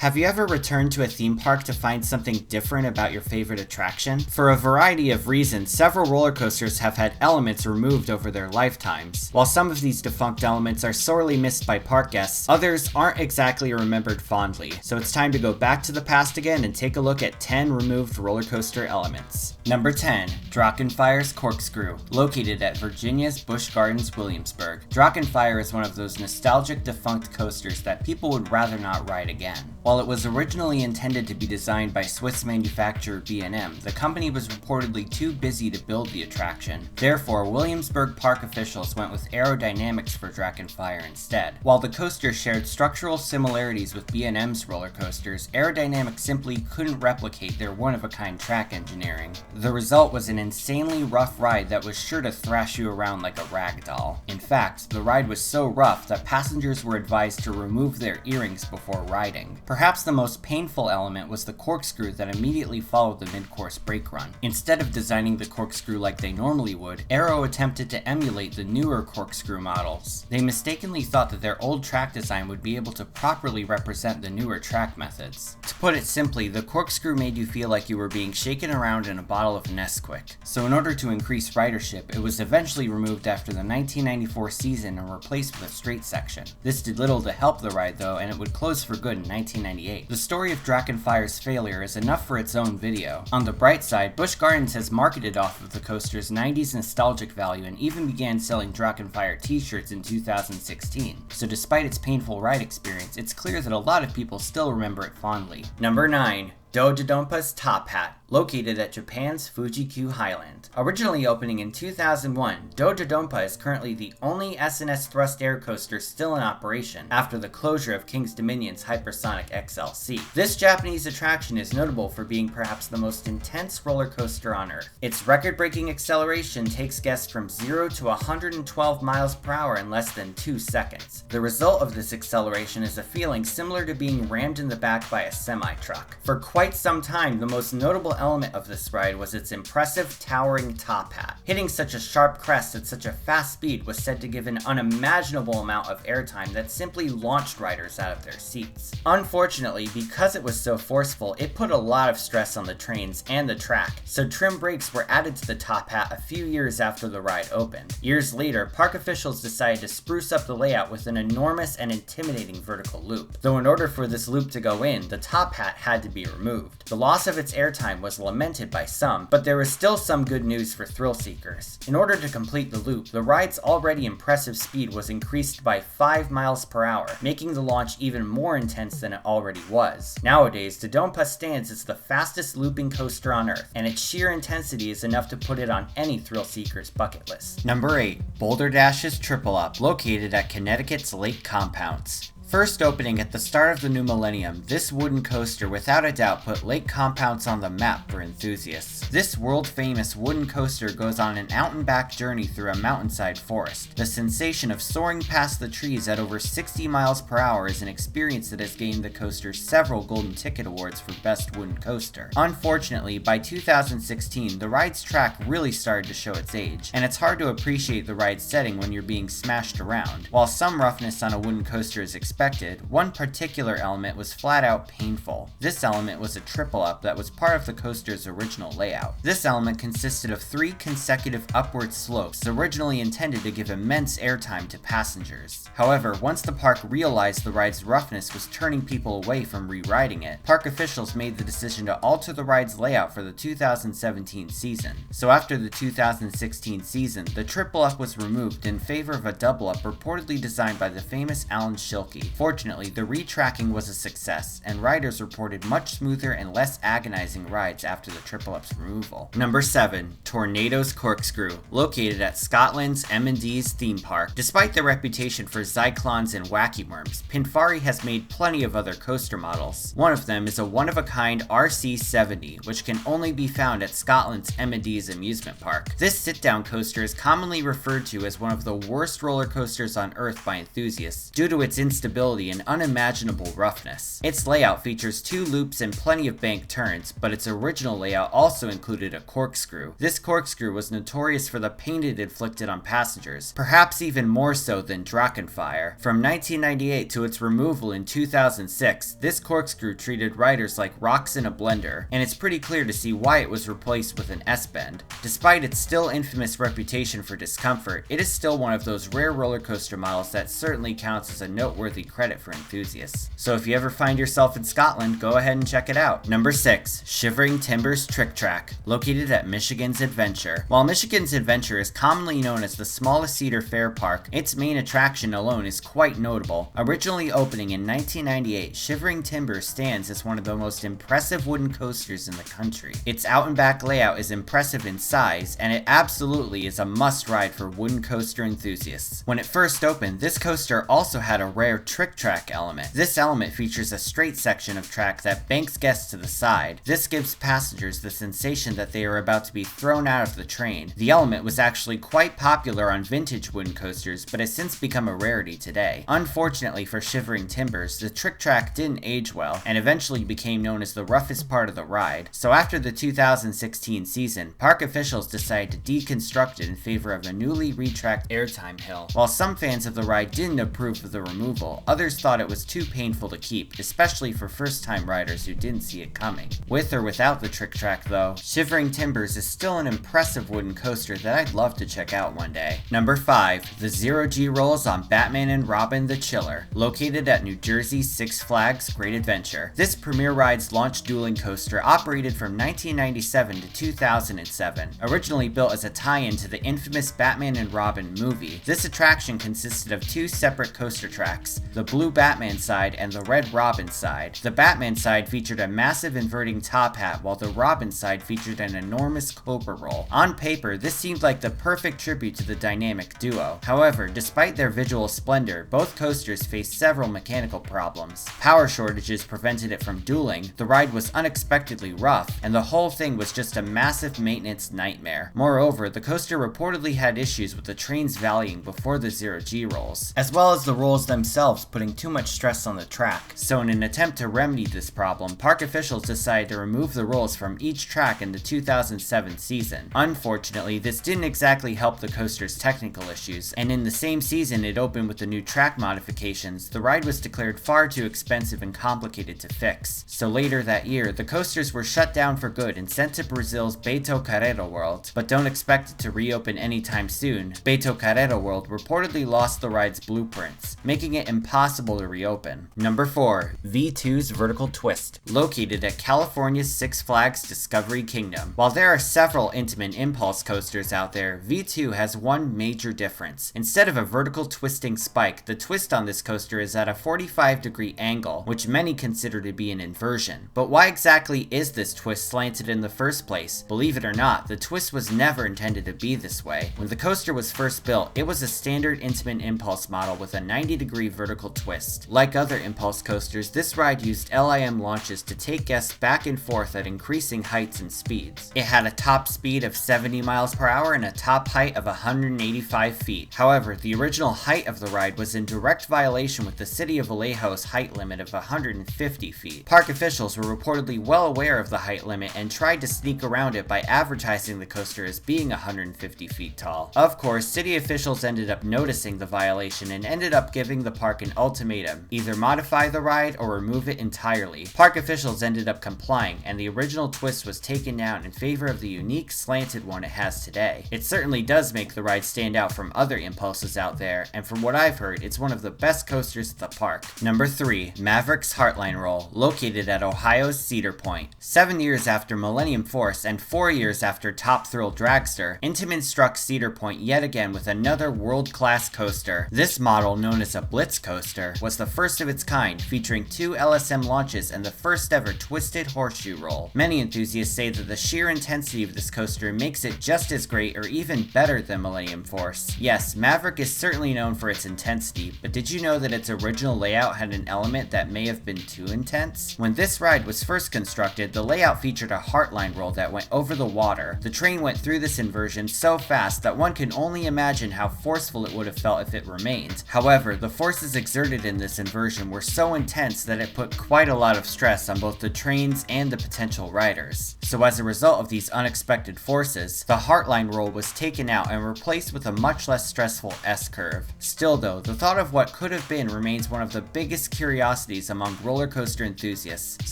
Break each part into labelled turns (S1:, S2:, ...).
S1: Have you ever returned to a theme park to find something different about your favorite attraction? For a variety of reasons, several roller coasters have had elements removed over their lifetimes. While some of these defunct elements are sorely missed by park guests, others aren't exactly remembered fondly. So it's time to go back to the past again and take a look at 10 removed roller coaster elements. Number 10. Drakonfire's Corkscrew, located at Virginia's Busch Gardens, Williamsburg. Drakonfire is one of those nostalgic defunct coasters that people would rather not ride again. While it was originally intended to be designed by Swiss manufacturer B&M, the company was reportedly too busy to build the attraction. Therefore, Williamsburg park officials went with aerodynamics for Drakonfire instead. While the coaster shared structural similarities with B&M's roller coasters, aerodynamics simply couldn't replicate their one-of-a-kind track engineering. The result was an insanely rough ride that was sure to thrash you around like a rag doll. In fact, the ride was so rough that passengers were advised to remove their earrings before riding. Perhaps the most painful element was the corkscrew that immediately followed the mid-course brake run. Instead of designing the corkscrew like they normally would, Aero attempted to emulate the newer corkscrew models. They mistakenly thought that their old track design would be able to properly represent the newer track methods. To put it simply, the corkscrew made you feel like you were being shaken around in a bottle of Nesquik. So in order to increase ridership, it was eventually removed after the 1994 season and replaced with a straight section. This did little to help the ride though, and it would close for good in 1998. The story of Drakonfire's failure is enough for its own video. On the bright side, Busch Gardens has marketed off of the coaster's 90s nostalgic value and even began selling Drakonfire t-shirts in 2016. So despite its painful ride experience, it's clear that a lot of people still remember it fondly. Number 9. Dodonpa's Top Hat, located at Japan's Fuji-Q Highland. Originally opening in 2001, Dodonpa is currently the only S&S thrust air coaster still in operation after the closure of King's Dominion's Hypersonic XLC. This Japanese attraction is notable for being perhaps the most intense roller coaster on Earth. Its record-breaking acceleration takes guests from 0 to 112 miles per hour in less than 2 seconds. The result of this acceleration is a feeling similar to being rammed in the back by a semi-truck. For quite some time, the most notable element of this ride was its impressive towering top hat. Hitting such a sharp crest at such a fast speed was said to give an unimaginable amount of airtime that simply launched riders out of their seats. Unfortunately, because it was so forceful, it put a lot of stress on the trains and the track, so trim brakes were added to the top hat a few years after the ride opened. Years later, park officials decided to spruce up the layout with an enormous and intimidating vertical loop. Though in order for this loop to go in, the top hat had to be removed. The loss of its airtime was lamented by some, but there was still some good news for thrill seekers. In order to complete the loop, the ride's already impressive speed was increased by 5 miles per hour, making the launch even more intense than it already was. Nowadays, Dodonpa stands as the fastest looping coaster on Earth, and its sheer intensity is enough to put it on any thrill seeker's bucket list. Number 8. Boulder Dash's Triple Up, located at Connecticut's Lake Compounce. First opening at the start of the new millennium, this wooden coaster without a doubt put Lake Compounce on the map for enthusiasts. This world-famous wooden coaster goes on an out-and-back journey through a mountainside forest. The sensation of soaring past the trees at over 60 miles per hour is an experience that has gained the coaster several Golden Ticket Awards for Best Wooden Coaster. Unfortunately, by 2016, the ride's track really started to show its age, and it's hard to appreciate the ride's setting when you're being smashed around. While some roughness on a wooden coaster is expected, one particular element was flat out painful. This element was a triple up that was part of the coaster's original layout. This element consisted of 3 consecutive upward slopes, originally intended to give immense airtime to passengers. However, once the park realized the ride's roughness was turning people away from re-riding it, park officials made the decision to alter the ride's layout for the 2017 season. So after the 2016 season, the triple up was removed in favor of a double up reportedly designed by the famous Alan Schilke. Fortunately, the retracking was a success, and riders reported much smoother and less agonizing rides after the triple up's removal. Number 7. Tornado's Corkscrew, located at Scotland's M&D's theme park. Despite their reputation for cyclones and wacky worms, Pinfari has made plenty of other coaster models. One of them is a one-of-a-kind RC70, which can only be found at Scotland's M&D's amusement park. This sit-down coaster is commonly referred to as one of the worst roller coasters on Earth by enthusiasts due to its instability stability and unimaginable roughness. Its layout features 2 loops and plenty of bank turns, but its original layout also included a corkscrew. This corkscrew was notorious for the pain it inflicted on passengers, perhaps even more so than Drakon fire. From 1998 to its removal in 2006, this corkscrew treated riders like rocks in a blender, and it's pretty clear to see why it was replaced with an S-bend. Despite its still infamous reputation for discomfort, it is still one of those rare roller coaster models that certainly counts as a noteworthy credit for enthusiasts. So if you ever find yourself in Scotland, go ahead and check it out. Number 6. Shivering Timbers Trick Track, located at Michigan's Adventure. While Michigan's Adventure is commonly known as the smallest Cedar Fair park, its main attraction alone is quite notable. Originally opening in 1998, Shivering Timbers stands as one of the most impressive wooden coasters in the country. Its out and back layout is impressive in size, and it absolutely is a must ride for wooden coaster enthusiasts. When it first opened, this coaster also had a rare trick track element. This element features a straight section of track that banks guests to the side. This gives passengers the sensation that they are about to be thrown out of the train. The element was actually quite popular on vintage wooden coasters, but has since become a rarity today. Unfortunately for Shivering Timbers, the trick track didn't age well, and eventually became known as the roughest part of the ride. So after the 2016 season, park officials decided to deconstruct it in favor of a newly retracked airtime hill. While some fans of the ride didn't approve of the removal, others thought it was too painful to keep, especially for first-time riders who didn't see it coming. With or without the trick track though, Shivering Timbers is still an impressive wooden coaster that I'd love to check out one day. Number 5. The ZeroG rolls on Batman and Robin the Chiller, located at New Jersey's Six Flags Great Adventure. This Premier Rides launch dueling coaster operated from 1997 to 2007. Originally built as a tie-in to the infamous Batman and Robin movie, this attraction consisted of 2 separate coaster tracks, the blue Batman side and the red Robin side. The Batman side featured a massive inverting top hat, while the Robin side featured an enormous cobra roll. On paper, this seemed like the perfect tribute to the dynamic duo. However, despite their visual splendor, both coasters faced several mechanical problems. Power shortages prevented it from dueling, the ride was unexpectedly rough, and the whole thing was just a massive maintenance nightmare. Moreover, the coaster reportedly had issues with the trains valleying before the ZeroG rolls, as well as the rolls themselves putting too much stress on the track. So in an attempt to remedy this problem, park officials decided to remove the rolls from each track in the 2007 season. Unfortunately, this didn't exactly help the coaster's technical issues, and in the same season it opened with the new track modifications, the ride was declared far too expensive and complicated to fix. So later that year, the coasters were shut down for good and sent to Brazil's Beto Carreiro World, but don't expect it to reopen anytime soon. Beto Carreiro World reportedly lost the ride's blueprints, making it impossible to reopen. Number 4. V2s Vertical Twist, located at California's Six Flags Discovery Kingdom. While there are several Intamin impulse coasters out there, V2 has one major difference. Instead of a vertical twisting spike, the twist on this coaster is at a 45-degree angle, which many consider to be an inversion. But why exactly is this twist slanted in the first place? Believe it or not, the twist was never intended to be this way. When the coaster was first built, it was a standard Intamin impulse model with a 90-degree vertical twist. Like other impulse coasters, this ride used LIM launches to take guests back and forth at increasing heights and speeds. It had a top speed of 70 miles per hour and a top height of 185 feet. However, the original height of the ride was in direct violation with the City of Vallejo's height limit of 150 feet. Park officials were reportedly well aware of the height limit and tried to sneak around it by advertising the coaster as being 150 feet tall. Of course, city officials ended up noticing the violation and ended up giving the park an ultimatum: either modify the ride or remove it entirely. Park officials ended up complying, and the original twist was taken down in favor of the unique slanted one it has today. It certainly does make the ride stand out from other impulses out there, and from what I've heard, it's one of the best coasters at the park. Number 3. Mavericks Heartline Roll, located at Ohio's Cedar Point. 7 years after Millennium Force and 4 years after Top Thrill Dragster, Intamin struck Cedar Point yet again with another world-class coaster. This model, known as a Blitz coaster, was the first of its kind, featuring 2 LSM launches and the first ever twisted horseshoe roll. Many enthusiasts say that the sheer intensity of this coaster makes it just as great or even better than Millennium Force. Yes, Maverick is certainly known for its intensity, but did you know that its original layout had an element that may have been too intense? When this ride was first constructed, the layout featured a Heartline roll that went over the water. The train went through this inversion so fast that one can only imagine how forceful it would have felt if it remained. However, the forces exerted in this inversion were so intense that it put quite a lot of stress on both the trains and the potential riders. So as a result of these unexpected forces, the Heartline roll was taken out and replaced with a much less stressful S-curve. Still though, the thought of what could have been remains one of the biggest curiosities among roller coaster enthusiasts.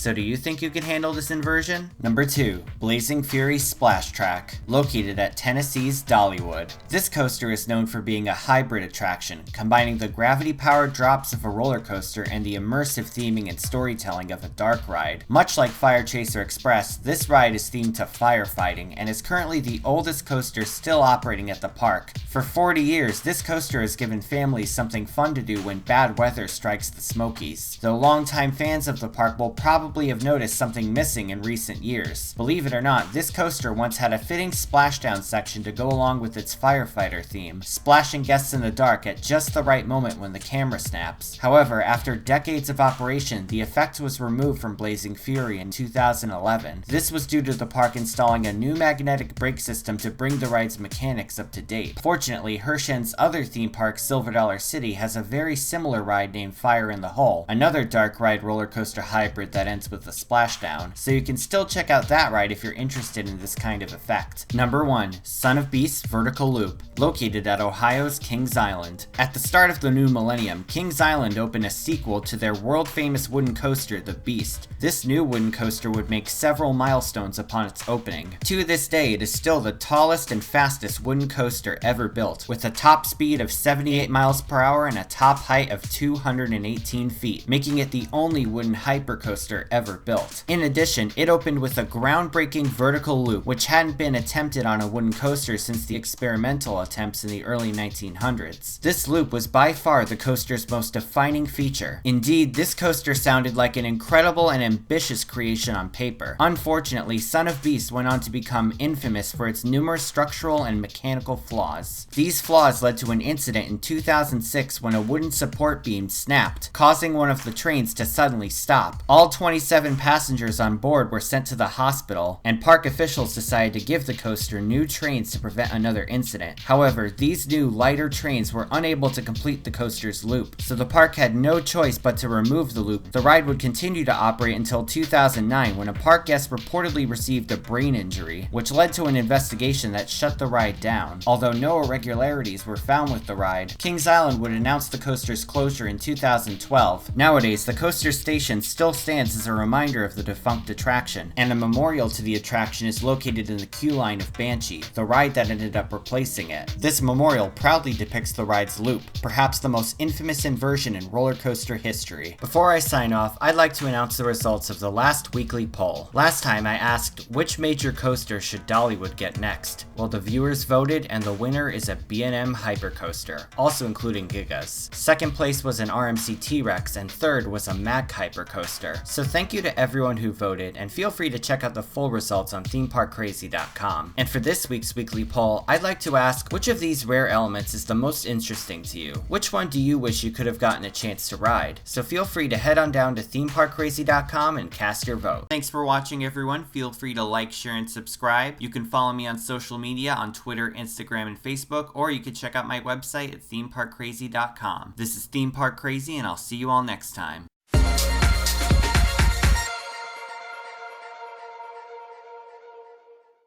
S1: So do you think you can handle this inversion? Number 2. Blazing Fury Splash Track, located at Tennessee's Dollywood. This coaster is known for being a hybrid attraction, combining the gravity-powered drops of a roller coaster and the immersive theming and storytelling of a dark ride. Much like Fire Chaser Express, this ride is themed to firefighting and is currently the oldest coaster still operating at the park. For 40 years, this coaster has given families something fun to do when bad weather strikes the Smokies. Though longtime fans of the park will probably have noticed something missing in recent years. Believe it or not, this coaster once had a fitting splashdown section to go along with its firefighter theme, splashing guests in the dark at just the right moment when the camera snaps. However, after decades of operation, the effect was removed from Blazing Fury in 2011. This was due to the park installing a new magnetic brake system to bring the ride's mechanics up to date. Fortunately, Hershen's other theme park, Silver Dollar City, has a very similar ride named Fire in the Hole, another dark ride roller coaster hybrid that ends with a splashdown, so you can still check out that ride if you're interested in this kind of effect. Number 1. Son of Beast's Vertical Loop, located at Ohio's Kings Island. At the start of the new millennium, Kings Island opened a sequel to their world-famous wooden coaster, the Beast. This new wooden coaster would make several milestones upon its opening. To this day, it is still the tallest and fastest wooden coaster ever built, with a top speed of 78 miles per hour and a top height of 218 feet, making it the only wooden hypercoaster ever built. In addition, it opened with a groundbreaking vertical loop, which hadn't been attempted on a wooden coaster since the experimental attempts in the early 1900s. This loop was by far the coaster's most defining feature. Indeed, this coaster sounded like an incredible and ambitious creation on paper. Unfortunately, Son of Beast went on to become infamous for its numerous structural and mechanical flaws. These flaws led to an incident in 2006 when a wooden support beam snapped, causing one of the trains to suddenly stop. All 27 passengers on board were sent to the hospital, and park officials decided to give the coaster new trains to prevent another incident. However, these new, lighter trains were unable to complete the coaster's loop, so the park had no choice but to remove the loop. The ride would continue to operate until 2009, when a park guest reportedly received a brain injury, which led to an investigation that shut the ride down. Although no irregularities were found with the ride, Kings Island would announce the coaster's closure in 2012. Nowadays, the coaster station still stands as a reminder of the defunct attraction, and a memorial to the attraction is located in the queue line of Banshee, the ride that ended up replacing it. This memorial proudly depicts the ride's loop, perhaps the most infamous inversion in roller coaster history. Before I sign off, I'd like to announce the results of the last weekly poll. Last time I asked, which major coaster should Dollywood get next? Well, the viewers voted, and the winner is a B&M Hypercoaster, also including Gigas. Second place was an RMC T-Rex, and third was a Mack Hypercoaster. So thank you to everyone who voted, and feel free to check out the full results on themeparkcrazy.com. And for this week's weekly poll, I'd like to ask, which of these rare elements is the most interesting to you? Which one do you wish you could have gotten a chance to ride? So feel free to head on down to themeparkcrazy.com and cast your vote. Thanks for watching, everyone. Feel free to like, share, and subscribe. You can follow me on social media on Twitter, Instagram, and Facebook, or you can check out my website at themeparkcrazy.com. This is Theme Park Crazy, and I'll see you all next time.